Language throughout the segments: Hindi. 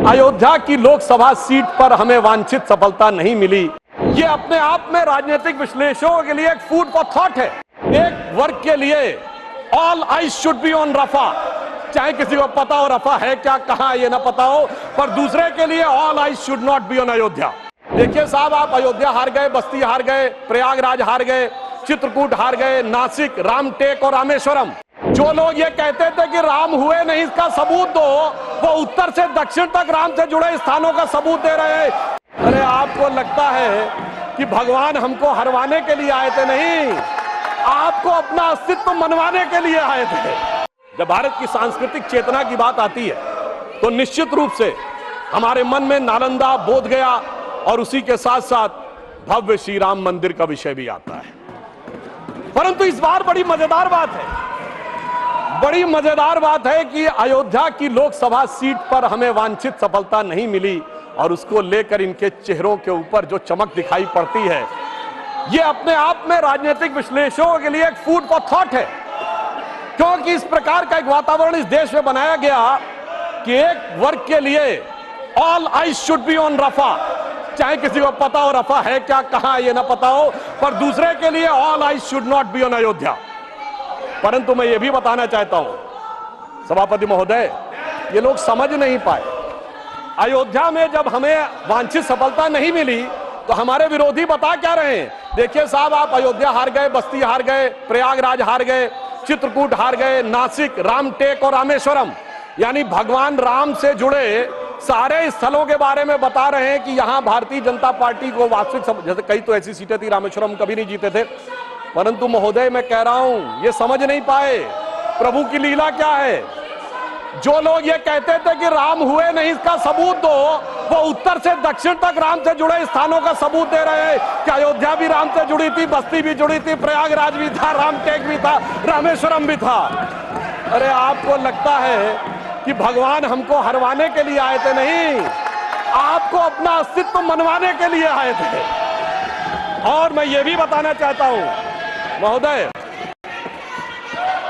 अयोध्या की लोकसभा सीट पर हमें वांछित सफलता नहीं मिली, ये अपने आप में राजनीतिक विश्लेषकों के लिए एक फूड फॉर थॉट है। एक वर्ग के लिए all eyes should be on Rafah, चाहे किसी को पता हो रफा है क्या, कहां ये ना पता हो, पर दूसरे के लिए all eyes should not be on Ayodhya. देखिए साहब, आप अयोध्या हार गए, बस्ती हार गए, प्रयागराज हार गए, चित्रकूट हार गए, नासिक, रामटेक और रामेश्वरम। जो लोग ये कहते थे कि राम हुए नहीं, इसका सबूत दो, वो उत्तर से दक्षिण तक राम से जुड़े स्थानों का सबूत दे रहे हैं। अरे आपको लगता है कि भगवान हमको हरवाने के लिए आए थे? नहीं, आपको अपना अस्तित्व मनवाने के लिए आए थे। जब भारत की सांस्कृतिक चेतना की बात आती है तो निश्चित रूप से हमारे मन में नालंदा, बोधगया और उसी के साथ साथ भव्य श्री राम मंदिर का विषय भी आता है। परंतु इस बार बड़ी मजेदार बात है कि अयोध्या की लोकसभा सीट पर हमें वांछित सफलता नहीं मिली और उसको लेकर इनके चेहरों के ऊपर जो चमक दिखाई पड़ती है, ये अपने आप में राजनीतिक विश्लेषकों के लिए एक फूड फॉर थॉट है। क्योंकि इस प्रकार का एक वातावरण इस देश में बनाया गया कि एक वर्ग के लिए all eyes should be on Rafah, चाहे किसी को पता हो रफा है क्या, कहां ये ना पता हो, पर दूसरे के लिए all eyes should not be on Ayodhya. परंतु मैं ये भी बताना चाहता हूं सभापति महोदय, ये लोग समझ नहीं पाए। अयोध्या में जब हमें वांछित सफलता नहीं मिली तो हमारे विरोधी बता क्या रहे हैं? देखिए साहब, आप अयोध्या हार गए, बस्ती हार गए, प्रयागराज हार गए, चित्रकूट हार गए, नासिक, रामटेक और रामेश्वरम, यानी भगवान राम से जुड़े सारे स्थलों के बारे में बता रहे हैं कि यहां भारतीय जनता पार्टी को वास्तविक, जैसे कई तो ऐसी सीटें थी, रामेश्वरम कभी नहीं जीते थे। परंतु महोदय, मैं कह रहा हूं, ये समझ नहीं पाए प्रभु की लीला क्या है। जो लोग ये कहते थे कि राम हुए नहीं, इसका सबूत दो, वो उत्तर से दक्षिण तक राम से जुड़े स्थानों का सबूत दे रहे हैं कि अयोध्या भी राम से जुड़ी थी, बस्ती भी जुड़ी थी, प्रयागराज भी था, रामटेक भी था, रामेश्वरम भी था। अरे आपको लगता है कि भगवान हमको हरवाने के लिए आए थे? नहीं, आपको अपना अस्तित्व मनवाने के लिए आए थे। और मैं ये भी बताना चाहता हूं महोदय,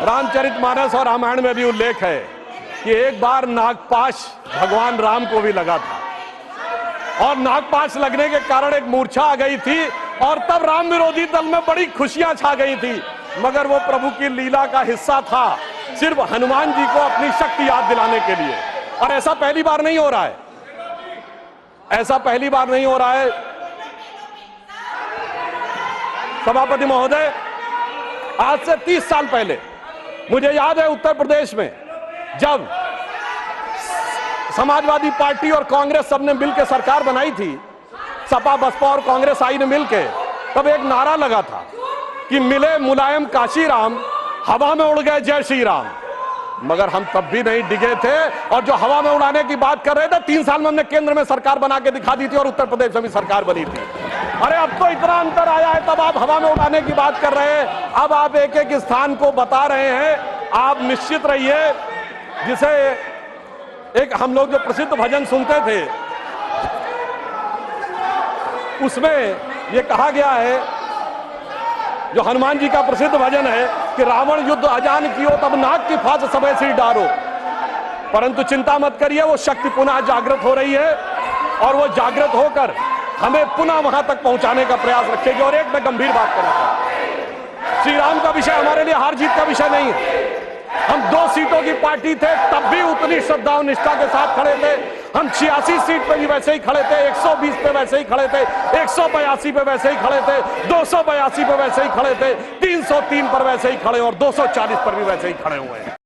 रामचरितमानस और रामायण में भी उल्लेख है कि एक बार नागपाश भगवान राम को भी लगा था और नागपाश लगने के कारण एक मूर्छा आ गई थी और तब राम विरोधी दल में बड़ी खुशियां छा गई थी। मगर वो प्रभु की लीला का हिस्सा था, सिर्फ हनुमान जी को अपनी शक्ति याद दिलाने के लिए। और ऐसा पहली बार नहीं हो रहा है, ऐसा पहली बार नहीं हो रहा है सभापति महोदय। आज से 30 साल पहले मुझे याद है, उत्तर प्रदेश में जब समाजवादी पार्टी और कांग्रेस सबने मिलकर सरकार बनाई थी, सपा बसपा और कांग्रेस आई ने मिलकर, तब एक नारा लगा था कि मिले मुलायम काशी राम, हवा में उड़ गए जय श्री राम। मगर हम तब भी नहीं डिगे थे और जो हवा में उड़ाने की बात कर रहे थे, 3 साल में हमने केंद्र में सरकार बना के दिखा दी थी और उत्तर प्रदेश में भी सरकार बनी थी। अरे अब तो इतना अंतर आया है, तब आप हवा में उड़ाने की बात कर रहे हैं, अब आप एक एक स्थान को बता रहे हैं। आप निश्चित रहिए, जिसे एक हम लोग जो प्रसिद्ध भजन सुनते थे उसमें यह कहा गया है, जो हनुमान जी का प्रसिद्ध भजन है कि रावण युद्ध अजान कियो तब नाग की फांस सबे सिर डारो। परंतु चिंता मत करिए, वो शक्ति पुनः जागृत हो रही है और वो जागृत होकर हमें पुनः वहां तक पहुंचाने का प्रयास रखेगी। और एक मैं गंभीर बात करना चाहता हूं, श्री राम का विषय हमारे लिए हार जीत का विषय नहीं है। हम 2 सीटों की पार्टी थे, तब भी उतनी श्रद्धा और निष्ठा के साथ खड़े थे। हम 86 सीट पे भी वैसे ही खड़े थे, 120 पे वैसे ही खड़े थे, 182 पे वैसे ही खड़े थे, 282 पे वैसे ही खड़े थे, 303 पर वैसे ही खड़े और 240 पर भी वैसे ही खड़े हुए हैं।